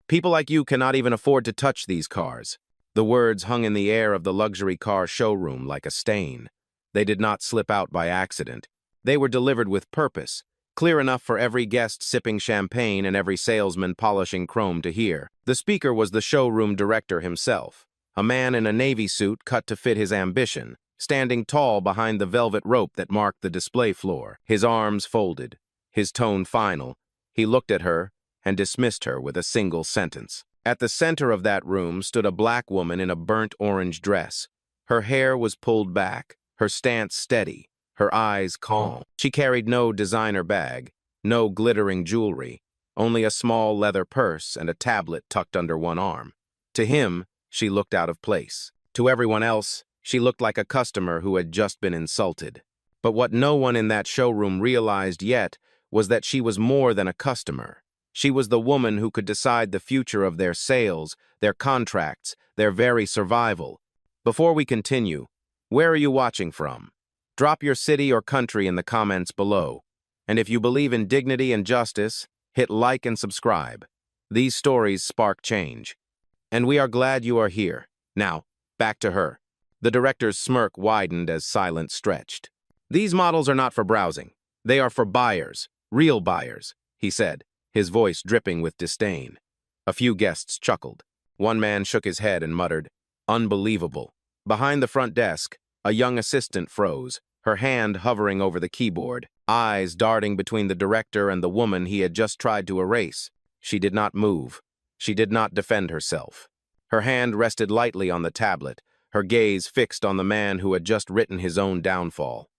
People like you cannot even afford to touch these cars." The words hung in the air of the luxury car showroom like a stain. They did not slip out by accident. They were delivered with purpose, clear enough for every guest sipping champagne and every salesman polishing chrome to hear. The speaker was the showroom director himself, a man in a navy suit cut to fit his ambition, standing tall behind the velvet rope that marked the display floor, his arms folded, his tone final. He looked at her and dismissed her with a single sentence. At the center of that room stood a black woman in a burnt orange dress. Her hair was pulled back, her stance steady, her eyes calm. She carried no designer bag, no glittering jewelry, only a small leather purse and a tablet tucked under one arm. To him, she looked out of place. To everyone else, she looked like a customer who had just been insulted. But what no one in that showroom realized yet was that she was more than a customer. She was the woman who could decide the future of their sales, their contracts, their very survival. Before we continue, where are you watching from? Drop your city or country in the comments below. And if you believe in dignity and justice, hit like and subscribe. These stories spark change. And we are glad you are here. Now, back to her. The director's smirk widened as silence stretched. "These models are not for browsing. They are for buyers, real buyers," he said, his voice dripping with disdain. A few guests chuckled. One man shook his head and muttered, "Unbelievable." Behind the front desk, a young assistant froze, her hand hovering over the keyboard, eyes darting between the director and the woman he had just tried to erase. She did not move. She did not defend herself. Her hand rested lightly on the tablet, her gaze fixed on the man who had just written his own downfall.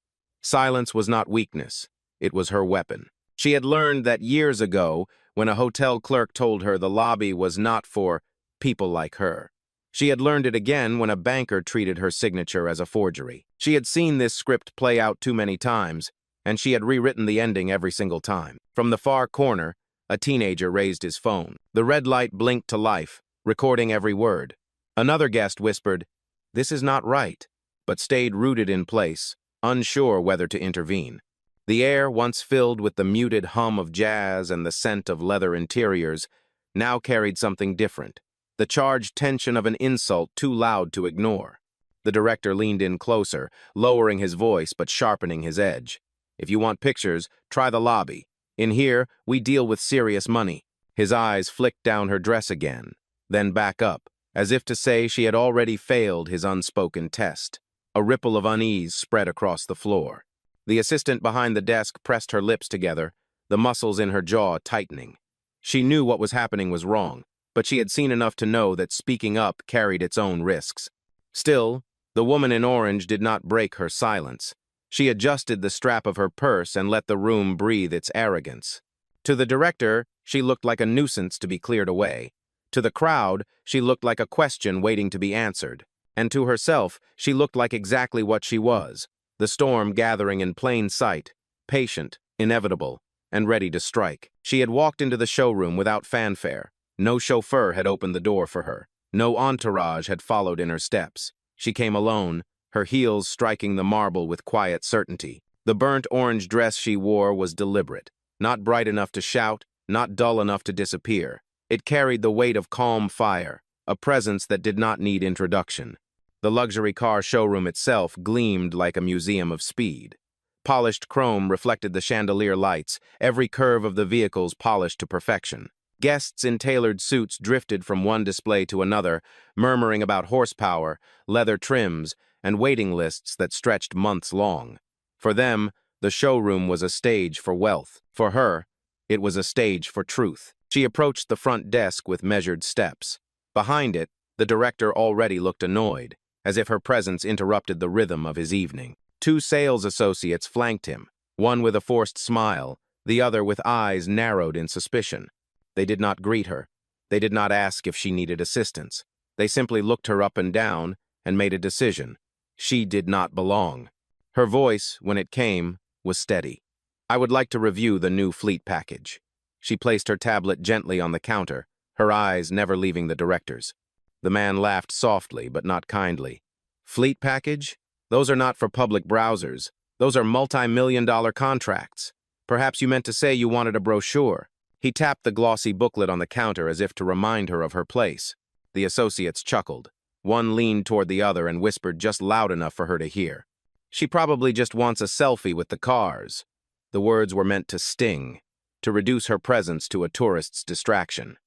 Silence was not weakness. It was her weapon. She had learned that years ago when a hotel clerk told her the lobby was not for people like her. She had learned it again when a banker treated her signature as a forgery. She had seen this script play out too many times, and she had rewritten the ending every single time. From the far corner, a teenager raised his phone. The red light blinked to life, recording every word. Another guest whispered, "This is not right," but stayed rooted in place, unsure whether to intervene. The air, once filled with the muted hum of jazz and the scent of leather interiors, now carried something different, the charged tension of an insult too loud to ignore. The director leaned in closer, lowering his voice but sharpening his edge. "If you want pictures, try the lobby. In here, we deal with serious money." His eyes flicked down her dress again, then back up, as if to say she had already failed his unspoken test. A ripple of unease spread across the floor. The assistant behind the desk pressed her lips together, the muscles in her jaw tightening. She knew what was happening was wrong, but she had seen enough to know that speaking up carried its own risks. Still, the woman in orange did not break her silence. She adjusted the strap of her purse and let the room breathe its arrogance. To the director, she looked like a nuisance to be cleared away. To the crowd, she looked like a question waiting to be answered. And to herself, she looked like exactly what she was, the storm gathering in plain sight, patient, inevitable, and ready to strike. She had walked into the showroom without fanfare. No chauffeur had opened the door for her. No entourage had followed in her steps. She came alone, her heels striking the marble with quiet certainty. The burnt orange dress she wore was deliberate, not bright enough to shout, not dull enough to disappear. It carried the weight of calm fire, a presence that did not need introduction. The luxury car showroom itself gleamed like a museum of speed. Polished chrome reflected the chandelier lights, every curve of the vehicles polished to perfection. Guests in tailored suits drifted from one display to another, murmuring about horsepower, leather trims, and waiting lists that stretched months long. For them, the showroom was a stage for wealth. For her, it was a stage for truth. She approached the front desk with measured steps. Behind it, the director already looked annoyed, as if her presence interrupted the rhythm of his evening. Two sales associates flanked him, one with a forced smile, the other with eyes narrowed in suspicion. They did not greet her. They did not ask if she needed assistance. They simply looked her up and down and made a decision. She did not belong. Her voice, when it came, was steady. "I would like to review the new fleet package." She placed her tablet gently on the counter, her eyes never leaving the director's. The man laughed softly, but not kindly. "Fleet package? Those are not for public browsers. Those are multi-million-dollar contracts. Perhaps you meant to say you wanted a brochure." He tapped the glossy booklet on the counter as if to remind her of her place. The associates chuckled. One leaned toward the other and whispered just loud enough for her to hear. "She probably just wants a selfie with the cars." The words were meant to sting, to reduce her presence to a tourist's distraction.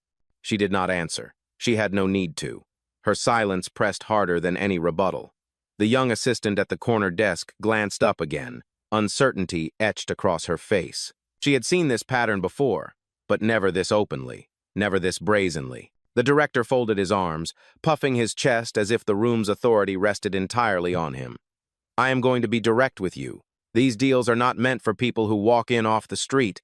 She did not answer. She had no need to. Her silence pressed harder than any rebuttal. The young assistant at the corner desk glanced up again, uncertainty etched across her face. She had seen this pattern before, but never this openly, never this brazenly. The director folded his arms, puffing his chest as if the room's authority rested entirely on him. "I am going to be direct with you. These deals are not meant for people who walk in off the street.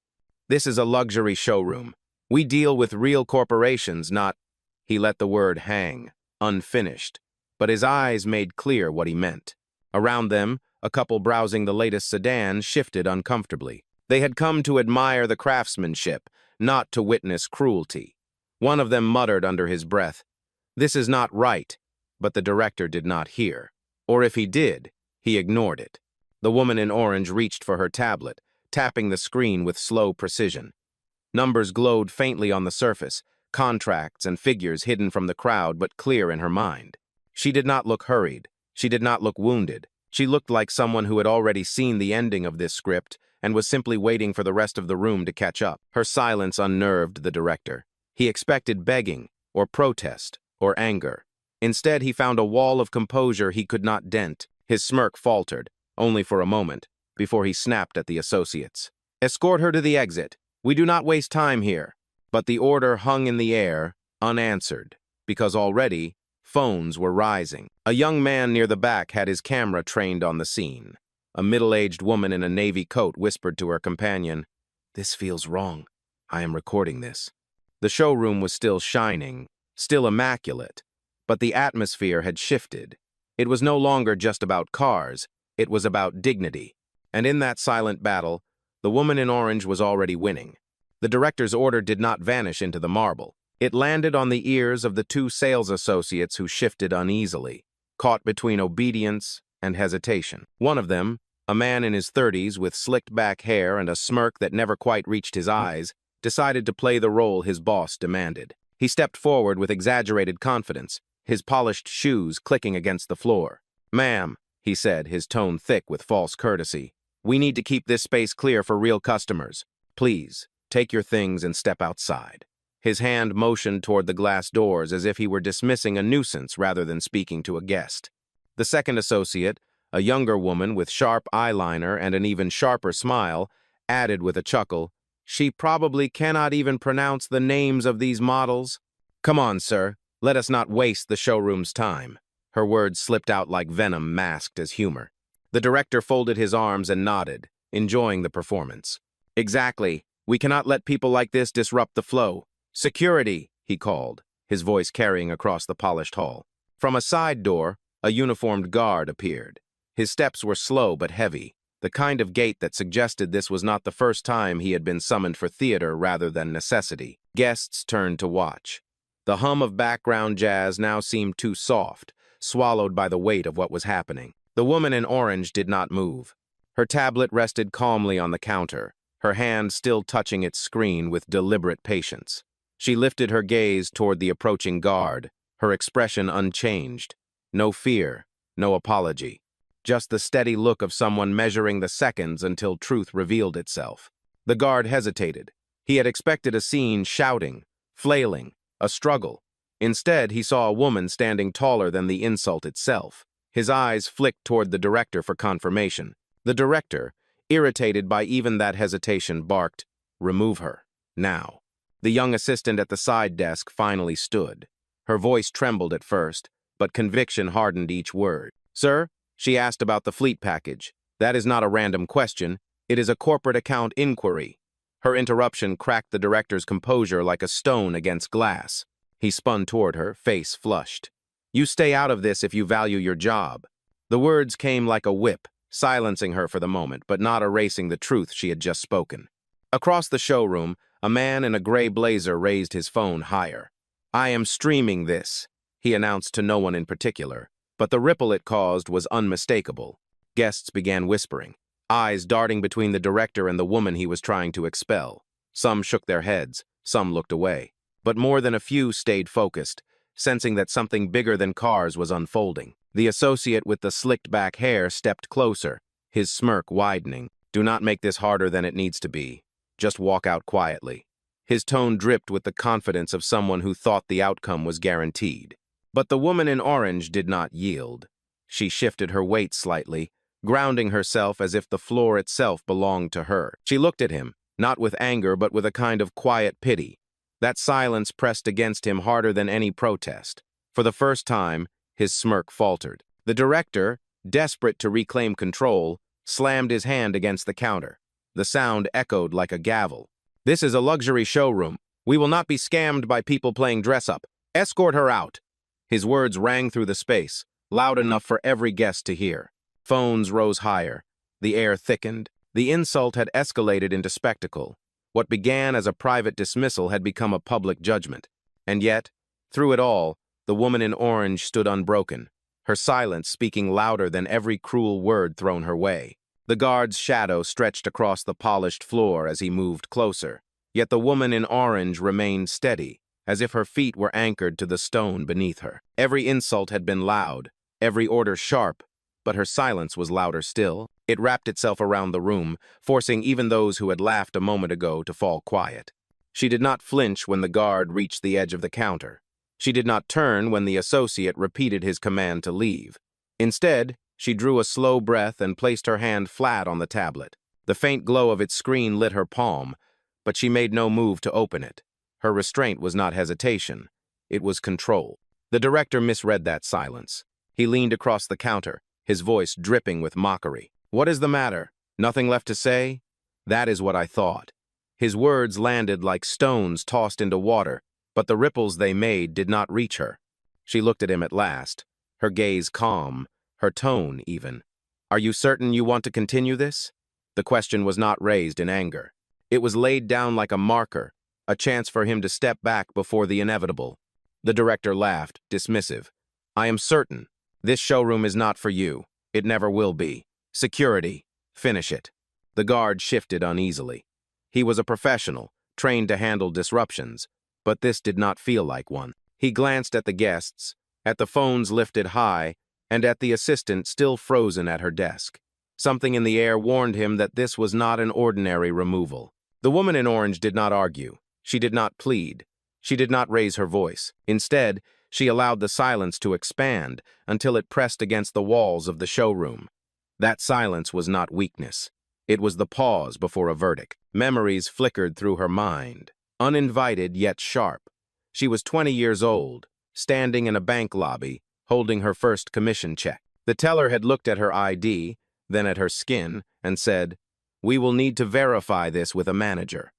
This is a luxury showroom. We deal with real corporations, not—" He let the word hang, unfinished, but his eyes made clear what he meant. Around them, a couple browsing the latest sedan shifted uncomfortably. They had come to admire the craftsmanship, not to witness cruelty. One of them muttered under his breath, "This is not right," but the director did not hear. Or if he did, he ignored it. The woman in orange reached for her tablet, tapping the screen with slow precision. Numbers glowed faintly on the surface, contracts and figures hidden from the crowd but clear in her mind. She did not look hurried. She did not look wounded. She looked like someone who had already seen the ending of this script and was simply waiting for the rest of the room to catch up. Her silence unnerved the director. He expected begging, or protest, or anger. Instead, he found a wall of composure he could not dent. His smirk faltered, only for a moment, before he snapped at the associates. "Escort her to the exit. We do not waste time here." But the order hung in the air, unanswered, because already phones were rising. A young man near the back had his camera trained on the scene. A middle-aged woman in a navy coat whispered to her companion, "This feels wrong. I am recording this." The showroom was still shining, still immaculate, but the atmosphere had shifted. It was no longer just about cars, it was about dignity. And in that silent battle, the woman in orange was already winning. The director's order did not vanish into the marble. It landed on the ears of the two sales associates who shifted uneasily, caught between obedience and hesitation. One of them, a man in his 30s with slicked-back hair and a smirk that never quite reached his eyes, decided to play the role his boss demanded. He stepped forward with exaggerated confidence, his polished shoes clicking against the floor. "Ma'am," he said, his tone thick with false courtesy, "we need to keep this space clear for real customers. Please, take your things and step outside." His hand motioned toward the glass doors as if he were dismissing a nuisance rather than speaking to a guest. The second associate, a younger woman with sharp eyeliner and an even sharper smile, added with a chuckle, "She probably cannot even pronounce the names of these models." "Come on, sir. Let us not waste the showroom's time." Her words slipped out like venom masked as humor. The director folded his arms and nodded, enjoying the performance. "Exactly. We cannot let people like this disrupt the flow. Security," he called, his voice carrying across the polished hall. From a side door, a uniformed guard appeared. His steps were slow but heavy, the kind of gait that suggested this was not the first time he had been summoned for theater rather than necessity. Guests turned to watch. The hum of background jazz now seemed too soft, swallowed by the weight of what was happening. The woman in orange did not move. Her tablet rested calmly on the counter, her hand still touching its screen with deliberate patience. She lifted her gaze toward the approaching guard, her expression unchanged. No fear, no apology. Just the steady look of someone measuring the seconds until truth revealed itself. The guard hesitated. He had expected a scene shouting, flailing, a struggle. Instead, he saw a woman standing taller than the insult itself. His eyes flicked toward the director for confirmation. The director, irritated by even that hesitation, barked, "Remove her, now." The young assistant at the side desk finally stood. Her voice trembled at first, but conviction hardened each word. "Sir?" She asked about the fleet package. "That is not a random question. It is a corporate account inquiry." Her interruption cracked the director's composure like a stone against glass. He spun toward her, face flushed. "You stay out of this if you value your job." The words came like a whip, silencing her for the moment, but not erasing the truth she had just spoken. Across the showroom, a man in a gray blazer raised his phone higher. "I am streaming this," he announced to no one in particular, but the ripple it caused was unmistakable. Guests began whispering, eyes darting between the director and the woman he was trying to expel. Some shook their heads, some looked away. But more than a few stayed focused, sensing that something bigger than cars was unfolding. The associate with the slicked-back hair stepped closer, his smirk widening. "Do not make this harder than it needs to be. Just walk out quietly." His tone dripped with the confidence of someone who thought the outcome was guaranteed. But the woman in orange did not yield. She shifted her weight slightly, grounding herself as if the floor itself belonged to her. She looked at him, not with anger but with a kind of quiet pity. That silence pressed against him harder than any protest. For the first time, his smirk faltered. The director, desperate to reclaim control, slammed his hand against the counter. The sound echoed like a gavel. "This is a luxury showroom. We will not be scammed by people playing dress-up. Escort her out." His words rang through the space, loud enough for every guest to hear. Phones rose higher. The air thickened. The insult had escalated into spectacle. What began as a private dismissal had become a public judgment. And yet, through it all, the woman in orange stood unbroken, her silence speaking louder than every cruel word thrown her way. The guard's shadow stretched across the polished floor as he moved closer, yet the woman in orange remained steady, as if her feet were anchored to the stone beneath her. Every insult had been loud, every order sharp, but her silence was louder still. It wrapped itself around the room, forcing even those who had laughed a moment ago to fall quiet. She did not flinch when the guard reached the edge of the counter. She did not turn when the associate repeated his command to leave. Instead, she drew a slow breath and placed her hand flat on the tablet. The faint glow of its screen lit her palm, but she made no move to open it. Her restraint was not hesitation. It was control. The director misread that silence. He leaned across the counter, his voice dripping with mockery. "What is the matter? Nothing left to say?" "That is what I thought." His words landed like stones tossed into water, but the ripples they made did not reach her. She looked at him at last, her gaze calm, her tone even. "Are you certain you want to continue this?" The question was not raised in anger. It was laid down like a marker, a chance for him to step back before the inevitable. The director laughed, dismissive. "I am certain. This showroom is not for you. It never will be. Security. Finish it." The guard shifted uneasily. He was a professional, trained to handle disruptions, but this did not feel like one. He glanced at the guests, at the phones lifted high, and at the assistant still frozen at her desk. Something in the air warned him that this was not an ordinary removal. The woman in orange did not argue. She did not plead. She did not raise her voice. Instead, she allowed the silence to expand until it pressed against the walls of the showroom. That silence was not weakness. It was the pause before a verdict. Memories flickered through her mind, uninvited yet sharp. She was 20 years old, standing in a bank lobby, holding her first commission check. The teller had looked at her ID, then at her skin, and said, "We will need to verify this with a manager."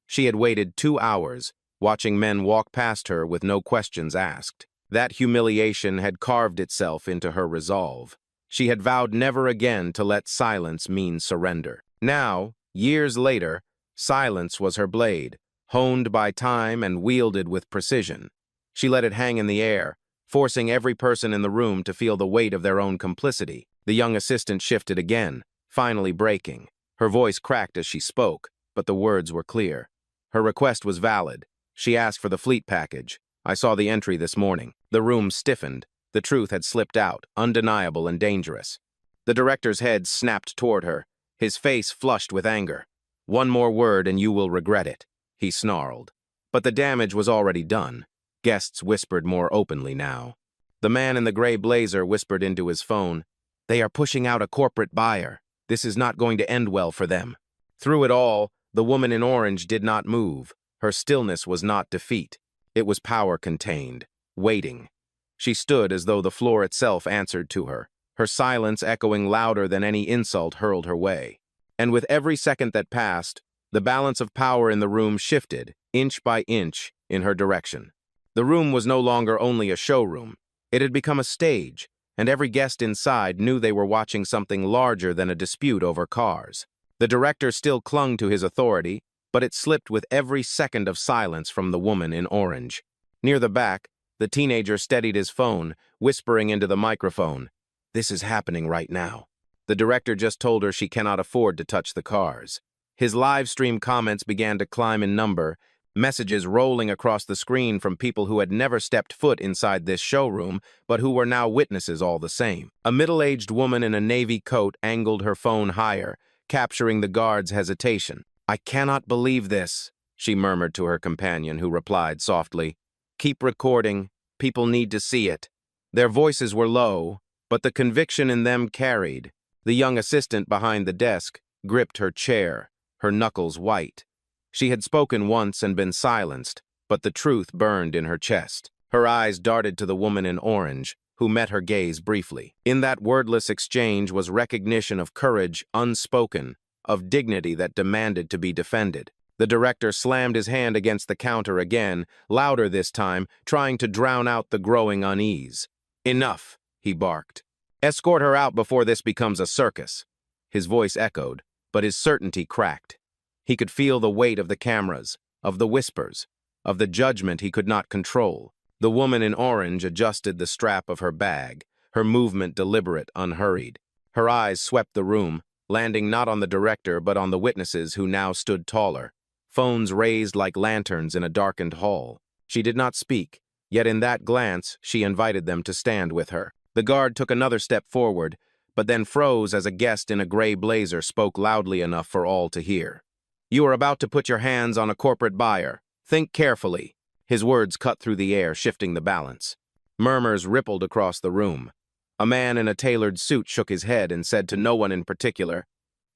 She had waited 2 hours, watching men walk past her with no questions asked. That humiliation had carved itself into her resolve. She had vowed never again to let silence mean surrender. Now, years later, silence was her blade, honed by time and wielded with precision. She let it hang in the air, forcing every person in the room to feel the weight of their own complicity. The young assistant shifted again, finally breaking. Her voice cracked as she spoke, but the words were clear. Her request was valid. She asked for the fleet package. "I saw the entry this morning." The room stiffened. The truth had slipped out, undeniable and dangerous. The director's head snapped toward her, his face flushed with anger. "One more word and you will regret it," he snarled. But the damage was already done. Guests whispered more openly now. The man in the gray blazer whispered into his phone, "They are pushing out a corporate buyer. This is not going to end well for them." Through it all, the woman in orange did not move. Her stillness was not defeat. It was power contained, waiting. She stood as though the floor itself answered to her, her silence echoing louder than any insult hurled her way. And with every second that passed, the balance of power in the room shifted, inch by inch, in her direction. The room was no longer only a showroom. It had become a stage, and every guest inside knew they were watching something larger than a dispute over cars. The director still clung to his authority, but it slipped with every second of silence from the woman in orange. Near the back, the teenager steadied his phone, whispering into the microphone, "This is happening right now. The director just told her she cannot afford to touch the cars." His live stream comments began to climb in number, messages rolling across the screen from people who had never stepped foot inside this showroom, but who were now witnesses all the same. A middle-aged woman in a navy coat angled her phone higher, capturing the guard's hesitation. "I cannot believe this," she murmured to her companion, who replied softly, "Keep recording. People need to see it." Their voices were low, but the conviction in them carried. The young assistant behind the desk gripped her chair, her knuckles white. She had spoken once and been silenced, but the truth burned in her chest. Her eyes darted to the woman in orange, who met her gaze briefly. In that wordless exchange was recognition of courage unspoken, of dignity that demanded to be defended. The director slammed his hand against the counter again, louder this time, trying to drown out the growing unease. "Enough," he barked. "Escort her out before this becomes a circus." His voice echoed, but his certainty cracked. He could feel the weight of the cameras, of the whispers, of the judgment he could not control. The woman in orange adjusted the strap of her bag, her movement deliberate, unhurried. Her eyes swept the room, landing not on the director but on the witnesses who now stood taller, phones raised like lanterns in a darkened hall. She did not speak, yet in that glance she invited them to stand with her. The guard took another step forward, but then froze as a guest in a gray blazer spoke loudly enough for all to hear. "You are about to put your hands on a corporate buyer. Think carefully." His words cut through the air, shifting the balance. Murmurs rippled across the room. A man in a tailored suit shook his head and said to no one in particular,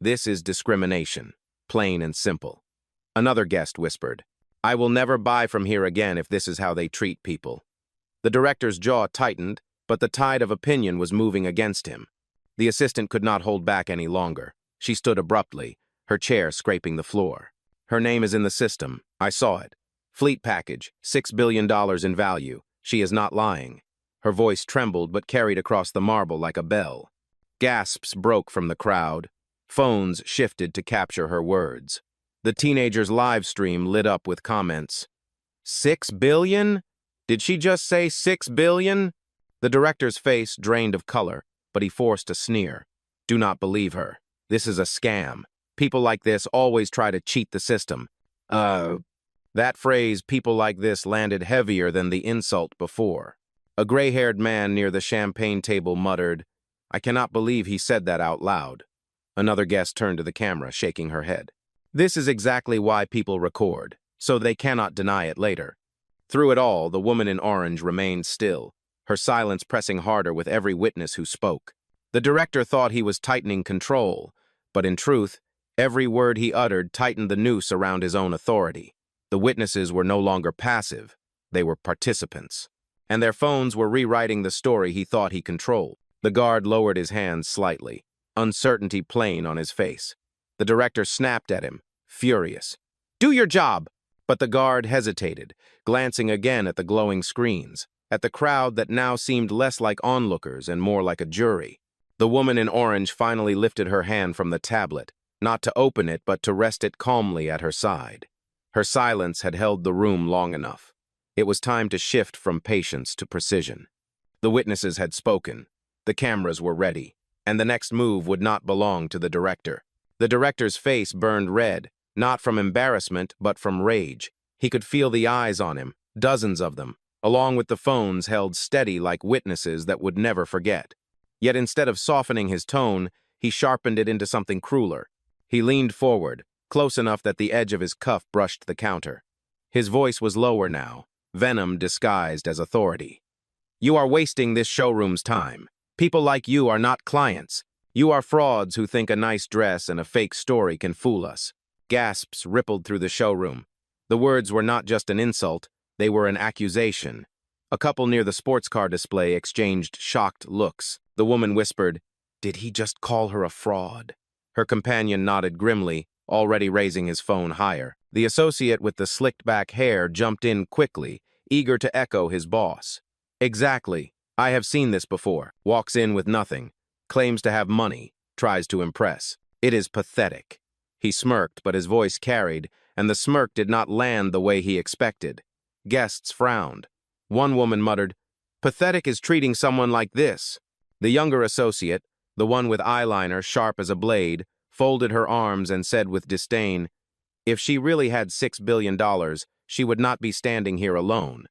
"This is discrimination, plain and simple." Another guest whispered, "I will never buy from here again if this is how they treat people." The director's jaw tightened, but the tide of opinion was moving against him. The assistant could not hold back any longer. She stood abruptly, her chair scraping the floor. "Her name is in the system. I saw it. Fleet package, $6 billion in value. She is not lying." Her voice trembled but carried across the marble like a bell. Gasps broke from the crowd. Phones shifted to capture her words. The teenager's live stream lit up with comments. "$6 billion? Did she just say $6 billion? The director's face drained of color, but he forced a sneer. "Do not believe her. This is a scam. People like this always try to cheat the system." That phrase, "people like this," landed heavier than the insult before. A gray-haired man near the champagne table muttered, "I cannot believe he said that out loud." Another guest turned to the camera, shaking her head. This is exactly why people record, so they cannot deny it later. Through it all, the woman in orange remained still, her silence pressing harder with every witness who spoke. The director thought he was tightening control, but in truth, every word he uttered tightened the noose around his own authority. The witnesses were no longer passive, they were participants. And their phones were rewriting the story he thought he controlled. The guard lowered his hands slightly, uncertainty plain on his face. The director snapped at him, furious. "Do your job!" But the guard hesitated, glancing again at the glowing screens, at the crowd that now seemed less like onlookers and more like a jury. The woman in orange finally lifted her hand from the tablet, not to open it but to rest it calmly at her side. Her silence had held the room long enough. It was time to shift from patience to precision. The witnesses had spoken, the cameras were ready, and the next move would not belong to the director. The director's face burned red, not from embarrassment but from rage. He could feel the eyes on him, dozens of them, along with the phones held steady like witnesses that would never forget. Yet instead of softening his tone, he sharpened it into something crueler. He leaned forward, close enough that the edge of his cuff brushed the counter. His voice was lower now, venom disguised as authority. "You are wasting this showroom's time. People like you are not clients. You are frauds who think a nice dress and a fake story can fool us." Gasps rippled through the showroom. The words were not just an insult, they were an accusation. A couple near the sports car display exchanged shocked looks. The woman whispered, "Did he just call her a fraud?" Her companion nodded grimly, already raising his phone higher. The associate with the slicked-back hair jumped in quickly, eager to echo his boss. "Exactly. I have seen this before. Walks in with nothing. Claims to have money. Tries to impress. It is pathetic." He smirked, but his voice carried, and the smirk did not land the way he expected. Guests frowned. One woman muttered, "Pathetic is treating someone like this." The younger associate, the one with eyeliner sharp as a blade, folded her arms, and said with disdain, "If she really had $6 billion, she would not be standing here alone.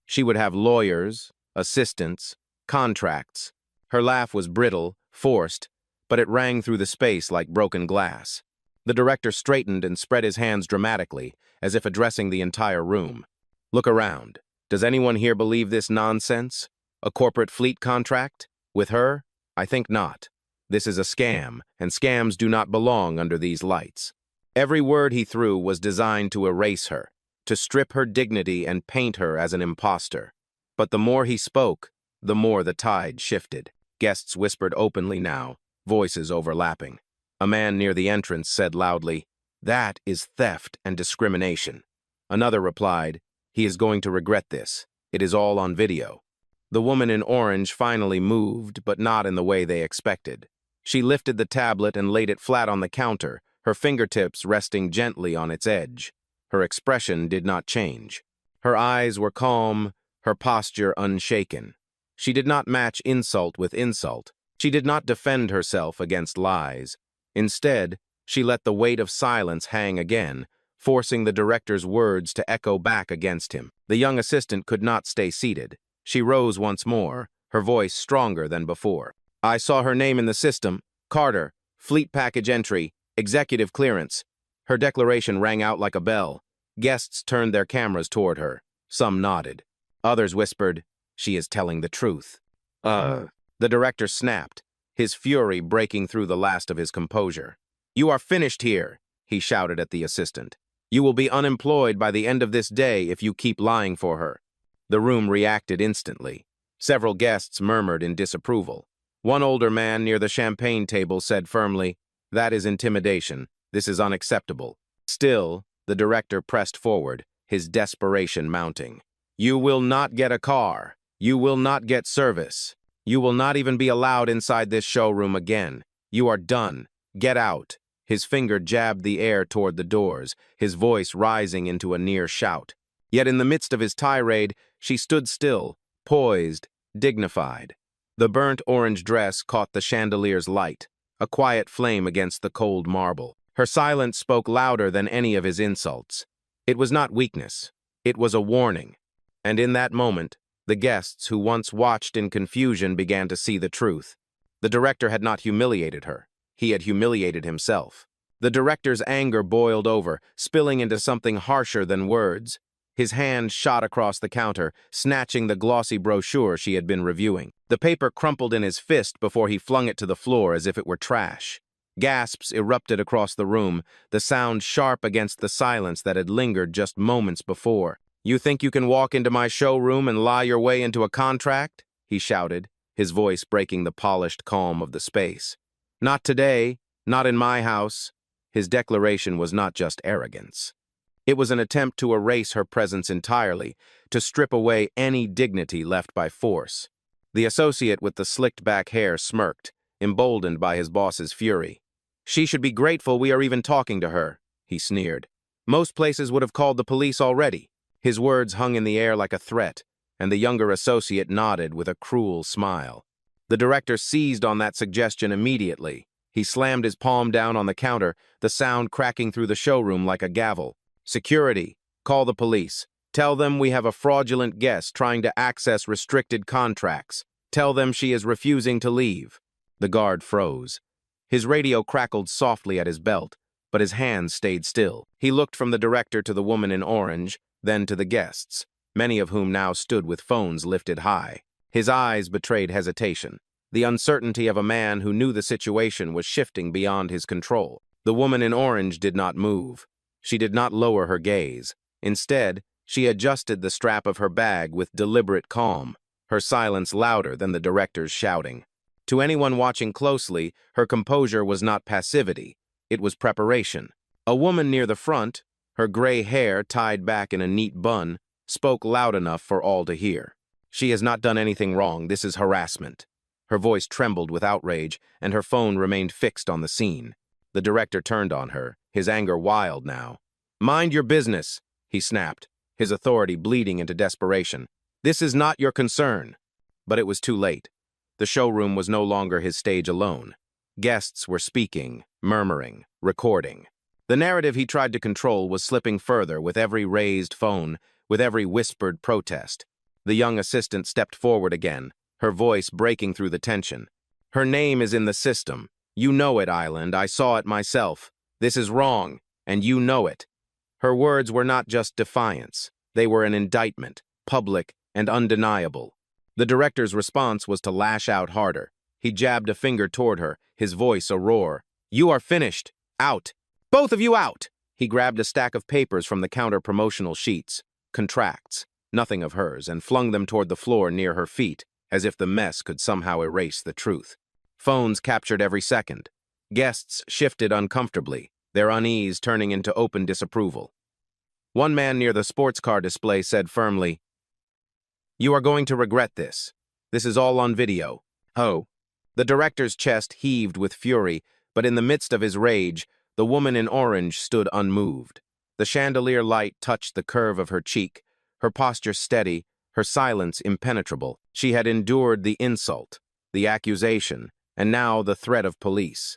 She would have lawyers, assistants, contracts." Her laugh was brittle, forced, but it rang through the space like broken glass. The director straightened and spread his hands dramatically, as if addressing the entire room. "Look around. Does anyone here believe this nonsense? A corporate fleet contract? With her? I think not. This is a scam, and scams do not belong under these lights." Every word he threw was designed to erase her, to strip her dignity and paint her as an imposter. But the more he spoke, the more the tide shifted. Guests whispered openly now, voices overlapping. A man near the entrance said loudly, "That is theft and discrimination." Another replied, "He is going to regret this. It is all on video." The woman in orange finally moved, but not in the way they expected. She lifted the tablet and laid it flat on the counter, her fingertips resting gently on its edge. Her expression did not change. Her eyes were calm, her posture unshaken. She did not match insult with insult. She did not defend herself against lies. Instead, she let the weight of silence hang again, forcing the director's words to echo back against him. The young assistant could not stay seated. She rose once more, her voice stronger than before. "I saw her name in the system. Carter, fleet package entry, executive clearance." Her declaration rang out like a bell. Guests turned their cameras toward her. Some nodded. Others whispered, "She is telling the truth." The director snapped, his fury breaking through the last of his composure. "You are finished here," he shouted at the assistant. "You will be unemployed by the end of this day if you keep lying for her." The room reacted instantly. Several guests murmured in disapproval. One older man near the champagne table said firmly, "That is intimidation. This is unacceptable." Still, the director pressed forward, his desperation mounting. "You will not get a car. You will not get service. You will not even be allowed inside this showroom again. You are done. Get out." His finger jabbed the air toward the doors, his voice rising into a near shout. Yet in the midst of his tirade, she stood still, poised, dignified. The burnt orange dress caught the chandelier's light, a quiet flame against the cold marble. Her silence spoke louder than any of his insults. It was not weakness. It was a warning. And in that moment, the guests who once watched in confusion began to see the truth. The director had not humiliated her. He had humiliated himself. The director's anger boiled over, spilling into something harsher than words. His hand shot across the counter, snatching the glossy brochure she had been reviewing. The paper crumpled in his fist before he flung it to the floor as if it were trash. Gasps erupted across the room, the sound sharp against the silence that had lingered just moments before. "You think you can walk into my showroom and lie your way into a contract?" he shouted, his voice breaking the polished calm of the space. "Not today, not in my house." His declaration was not just arrogance. It was an attempt to erase her presence entirely, to strip away any dignity left by force. The associate with the slicked-back hair smirked, emboldened by his boss's fury. "She should be grateful we are even talking to her," he sneered. "Most places would have called the police already." His words hung in the air like a threat, and the younger associate nodded with a cruel smile. The director seized on that suggestion immediately. He slammed his palm down on the counter, the sound cracking through the showroom like a gavel. "Security, call the police. Tell them we have a fraudulent guest trying to access restricted contracts. Tell them she is refusing to leave." The guard froze. His radio crackled softly at his belt, but his hands stayed still. He looked from the director to the woman in orange, then to the guests, many of whom now stood with phones lifted high. His eyes betrayed hesitation, the uncertainty of a man who knew the situation was shifting beyond his control. The woman in orange did not move. She did not lower her gaze. Instead, she adjusted the strap of her bag with deliberate calm, her silence louder than the director's shouting. To anyone watching closely, her composure was not passivity. It was preparation. A woman near the front, her gray hair tied back in a neat bun, spoke loud enough for all to hear. "She has not done anything wrong. This is harassment." Her voice trembled with outrage, and her phone remained fixed on the scene. The director turned on her, his anger wild now. "Mind your business," he snapped, his authority bleeding into desperation. "This is not your concern." But it was too late. The showroom was no longer his stage alone. Guests were speaking, murmuring, recording. The narrative he tried to control was slipping further with every raised phone, with every whispered protest. The young assistant stepped forward again, her voice breaking through the tension. Her name is in the system. You know it, Island. I saw it myself. This is wrong, and you know it. Her words were not just defiance. They were an indictment, public and undeniable. The director's response was to lash out harder. He jabbed a finger toward her, his voice a roar. You are finished. Out. Both of you out! He grabbed a stack of papers from the counter promotional sheets, contracts, nothing of hers, and flung them toward the floor near her feet, as if the mess could somehow erase the truth. Phones captured every second. Guests shifted uncomfortably, their unease turning into open disapproval. One man near the sports car display said firmly, You are going to regret this. This is all on video. Oh. The director's chest heaved with fury, but in the midst of his rage, the woman in orange stood unmoved. The chandelier light touched the curve of her cheek, her posture steady, her silence impenetrable. She had endured the insult, the accusation, and now the threat of police.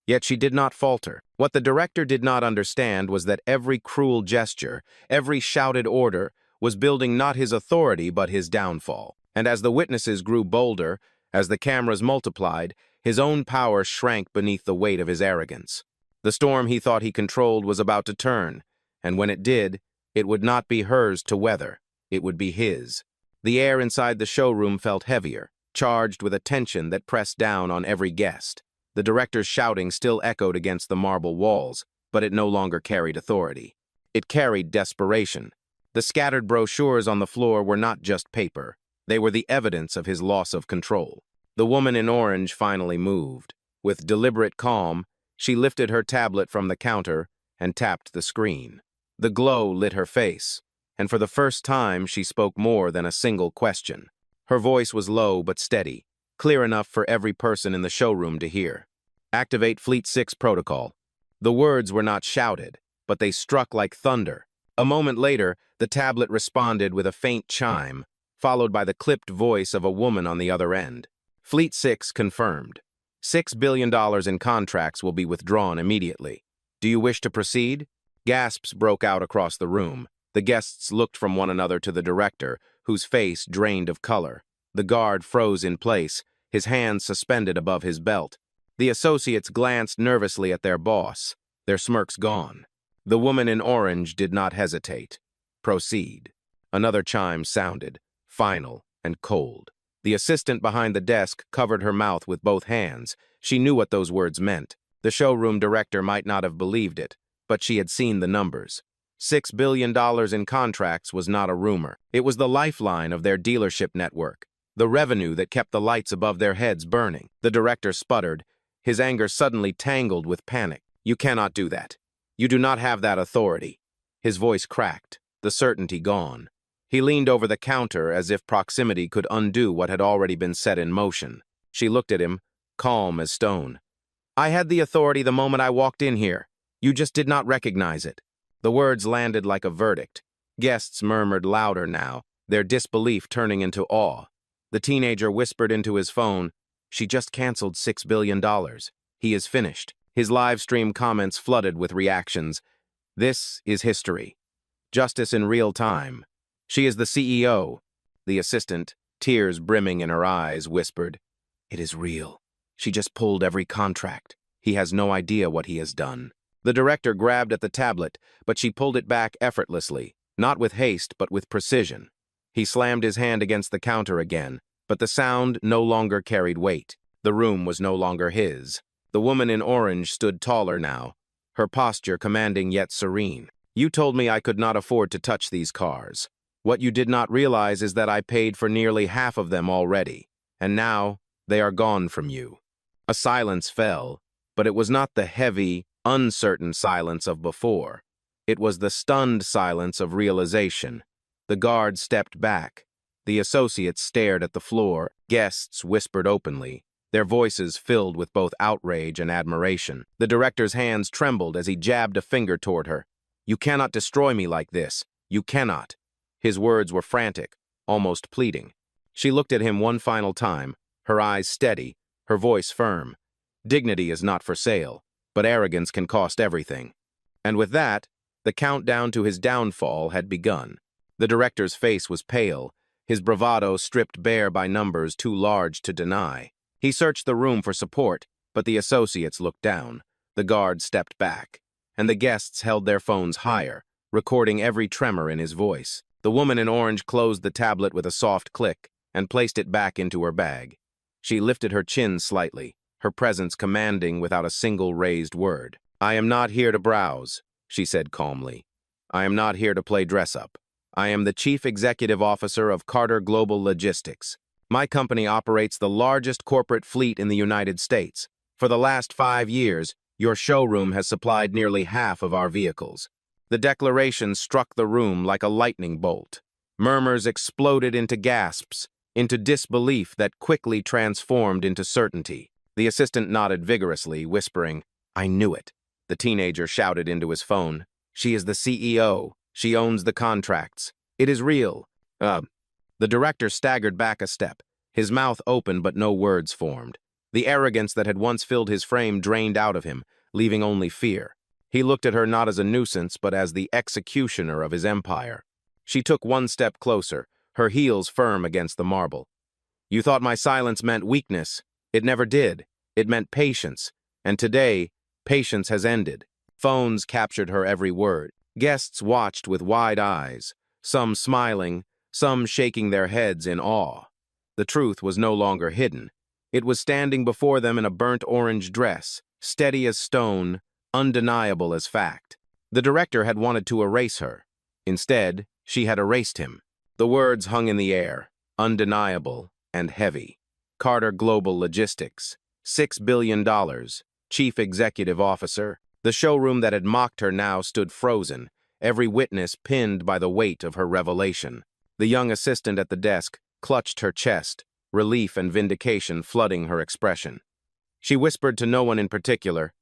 Yet she did not falter. What the director did not understand was that every cruel gesture, every shouted order, was building not his authority but his downfall. And as the witnesses grew bolder, as the cameras multiplied, his own power shrank beneath the weight of his arrogance. The storm he thought he controlled was about to turn, and when it did, it would not be hers to weather. It would be his. The air inside the showroom felt heavier, charged with a tension that pressed down on every guest. The director's shouting still echoed against the marble walls, but it no longer carried authority. It carried desperation. The scattered brochures on the floor were not just paper. They were the evidence of his loss of control. The woman in orange finally moved. With deliberate calm, she lifted her tablet from the counter and tapped the screen. The glow lit her face, and for the first time she spoke more than a single question. Her voice was low but steady, clear enough for every person in the showroom to hear. Activate Fleet 6 protocol. The words were not shouted, but they struck like thunder. A moment later, the tablet responded with a faint chime, followed by the clipped voice of a woman on the other end. Fleet 6 confirmed. $6 billion in contracts will be withdrawn immediately. Do you wish to proceed? Gasps broke out across the room. The guests looked from one another to the director, whose face drained of color. The guard froze in place, his hands suspended above his belt. The associates glanced nervously at their boss, their smirks gone. The woman in orange did not hesitate. Proceed. Another chime sounded, final and cold. The assistant behind the desk covered her mouth with both hands. She knew what those words meant. The showroom director might not have believed it, but she had seen the numbers. $6 billion in contracts was not a rumor. It was the lifeline of their dealership network, the revenue that kept the lights above their heads burning. The director sputtered, his anger suddenly tangled with panic. You cannot do that. You do not have that authority. His voice cracked, the certainty gone. He leaned over the counter as if proximity could undo what had already been set in motion. She looked at him, calm as stone. I had the authority the moment I walked in here. You just did not recognize it. The words landed like a verdict. Guests murmured louder now, their disbelief turning into awe. The teenager whispered into his phone, She just canceled $6 billion. He is finished. His live stream comments flooded with reactions. This is history. Justice in real time. She is the CEO. The assistant, tears brimming in her eyes, whispered, It is real. She just pulled every contract. He has no idea what he has done. The director grabbed at the tablet, but she pulled it back effortlessly, not with haste, but with precision. He slammed his hand against the counter again, but the sound no longer carried weight. The room was no longer his. The woman in orange stood taller now, her posture commanding yet serene. You told me I could not afford to touch these cars. What you did not realize is that I paid for nearly half of them already, and now they are gone from you. A silence fell, but it was not the heavy, uncertain silence of before. It was the stunned silence of realization. The guard stepped back. The associates stared at the floor. Guests whispered openly, their voices filled with both outrage and admiration. The director's hands trembled as he jabbed a finger toward her. You cannot destroy me like this. You cannot. His words were frantic, almost pleading. She looked at him one final time, her eyes steady, her voice firm. Dignity is not for sale. but arrogance can cost everything. And with that, the countdown to his downfall had begun. The director's face was pale, his bravado stripped bare by numbers too large to deny. He searched the room for support, but the associates looked down. The guard stepped back, and the guests held their phones higher, recording every tremor in his voice. The woman in orange closed the tablet with a soft click and placed it back into her bag. She lifted her chin slightly, her presence commanding without a single raised word. "I am not here to browse," she said calmly. "I am not here to play dress-up. I am the Chief Executive Officer of Carter Global Logistics. My company operates the largest corporate fleet in the United States. For the last 5 years, your showroom has supplied nearly half of our vehicles." The declaration struck the room like a lightning bolt. Murmurs exploded into gasps, into disbelief that quickly transformed into certainty. The assistant nodded vigorously, whispering, "I knew it." The teenager shouted into his phone, "She is the CEO. She owns the contracts. It is real." The director staggered back a step, his mouth open but no words formed. The arrogance that had once filled his frame drained out of him, leaving only fear. He looked at her not as a nuisance, but as the executioner of his empire. She took one step closer, her heels firm against the marble. "You thought my silence meant weakness. It never did. It meant patience. And today, patience has ended." Phones captured her every word. Guests watched with wide eyes, some smiling, some shaking their heads in awe. The truth was no longer hidden. It was standing before them in a burnt orange dress, steady as stone, undeniable as fact. The director had wanted to erase her. Instead, she had erased him. The words hung in the air, undeniable and heavy. Carter Global Logistics, $6 billion, Chief Executive Officer. The showroom that had mocked her now stood frozen, every witness pinned by the weight of her revelation. The young assistant at the desk clutched her chest, relief and vindication flooding her expression. She whispered to no one in particular,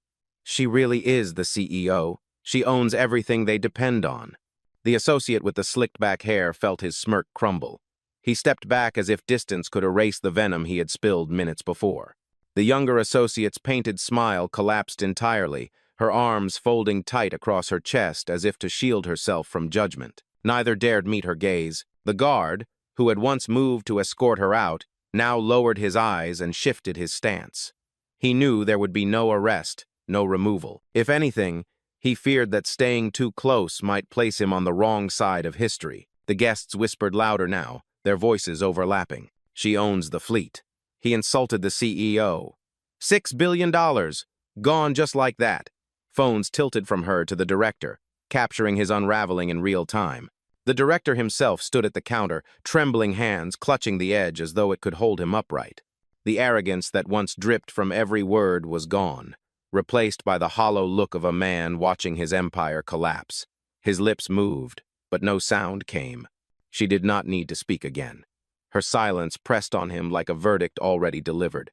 "She really is the CEO. She owns everything they depend on." The associate with the slicked-back hair felt his smirk crumble. He stepped back as if distance could erase the venom he had spilled minutes before. The younger associate's painted smile collapsed entirely, her arms folding tight across her chest as if to shield herself from judgment. Neither dared meet her gaze. The guard, who had once moved to escort her out, now lowered his eyes and shifted his stance. He knew there would be no arrest, no removal. If anything, he feared that staying too close might place him on the wrong side of history. The guests whispered louder now, their voices overlapping. "She owns the fleet." He insulted the CEO. $6 billion, gone just like that. Phones tilted from her to the director, capturing his unraveling in real time. The director himself stood at the counter, trembling hands clutching the edge as though it could hold him upright. The arrogance that once dripped from every word was gone, replaced by the hollow look of a man watching his empire collapse. His lips moved, but no sound came. She did not need to speak again. Her silence pressed on him like a verdict already delivered.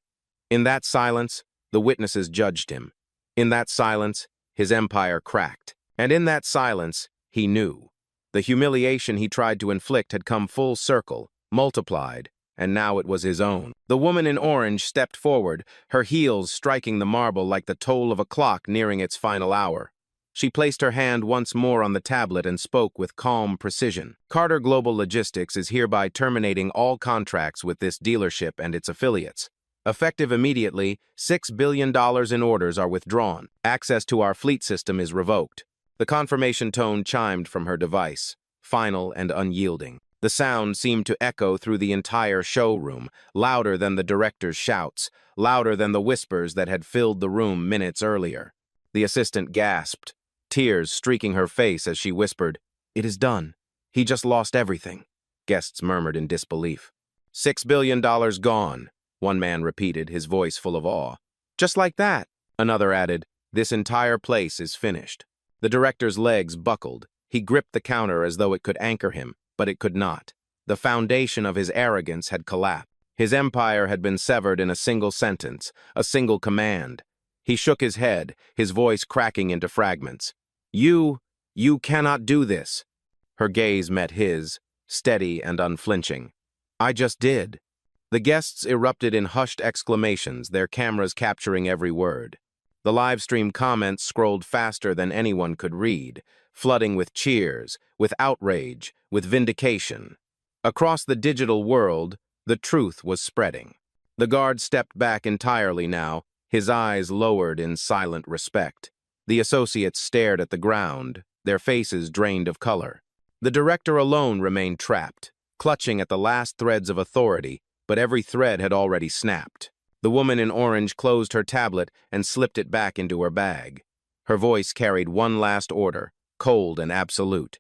In that silence, the witnesses judged him. In that silence, his empire cracked. And in that silence, he knew. The humiliation he tried to inflict had come full circle, multiplied, and now it was his own. The woman in orange stepped forward, her heels striking the marble like the toll of a clock nearing its final hour. She placed her hand once more on the tablet and spoke with calm precision. "Carter Global Logistics is hereby terminating all contracts with this dealership and its affiliates. Effective immediately, $6 billion in orders are withdrawn. Access to our fleet system is revoked." The confirmation tone chimed from her device, final and unyielding. The sound seemed to echo through the entire showroom, louder than the director's shouts, louder than the whispers that had filled the room minutes earlier. The assistant gasped, tears streaking her face as she whispered, "It is done. He just lost everything." Guests murmured in disbelief. $6 billion gone, one man repeated, his voice full of awe. "Just like that," another added, "this entire place is finished." The director's legs buckled. He gripped the counter as though it could anchor him, but it could not. The foundation of his arrogance had collapsed. His empire had been severed in a single sentence, a single command. He shook his head, his voice cracking into fragments. You cannot do this." Her gaze met his, steady and unflinching. "I just did." The guests erupted in hushed exclamations, their cameras capturing every word. The live stream comments scrolled faster than anyone could read, flooding with cheers, with outrage, with vindication. Across the digital world, the truth was spreading. The guard stepped back entirely now, his eyes lowered in silent respect. The associates stared at the ground, their faces drained of color. The director alone remained trapped, clutching at the last threads of authority, but every thread had already snapped. The woman in orange closed her tablet and slipped it back into her bag. Her voice carried one last order, cold and absolute.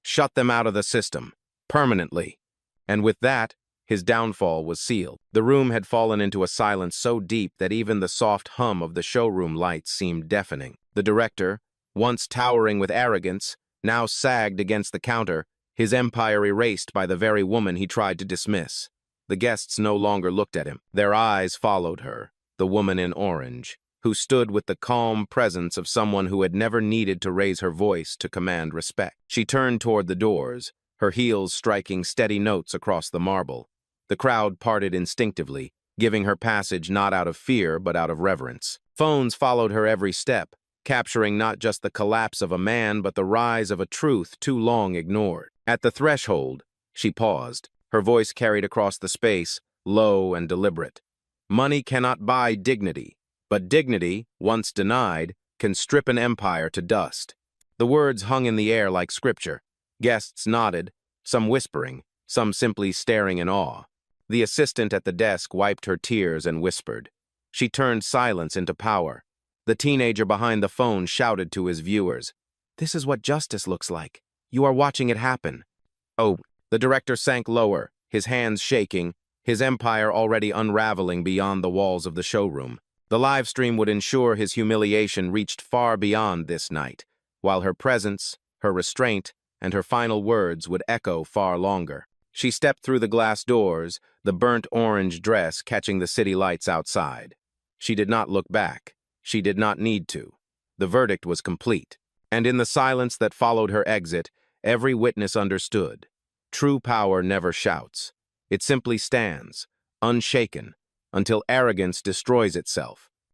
Shut them out of the system, permanently. And with that, his downfall was sealed. The room had fallen into a silence so deep that even the soft hum of the showroom lights seemed deafening. The director, once towering with arrogance, now sagged against the counter, his empire erased by the very woman he tried to dismiss. The guests no longer looked at him. Their eyes followed her, the woman in orange, who stood with the calm presence of someone who had never needed to raise her voice to command respect. She turned toward the doors, her heels striking steady notes across the marble. The crowd parted instinctively, giving her passage not out of fear but out of reverence. Phones followed her every step, capturing not just the collapse of a man but the rise of a truth too long ignored. At the threshold, she paused, her voice carried across the space, low and deliberate. Money cannot buy dignity, but dignity, once denied, can strip an empire to dust. The words hung in the air like scripture. Guests nodded, some whispering, some simply staring in awe. The assistant at the desk wiped her tears and whispered. She turned silence into power. The teenager behind the phone shouted to his viewers, "This is what justice looks like. You are watching it happen." Oh, the director sank lower, his hands shaking, his empire already unraveling beyond the walls of the showroom. The live stream would ensure his humiliation reached far beyond this night, while her presence, her restraint, and her final words would echo far longer. She stepped through the glass doors, the burnt orange dress catching the city lights outside. She did not look back. She did not need to. The verdict was complete. And in the silence that followed her exit, every witness understood. True power never shouts. It simply stands, unshaken, until arrogance destroys itself.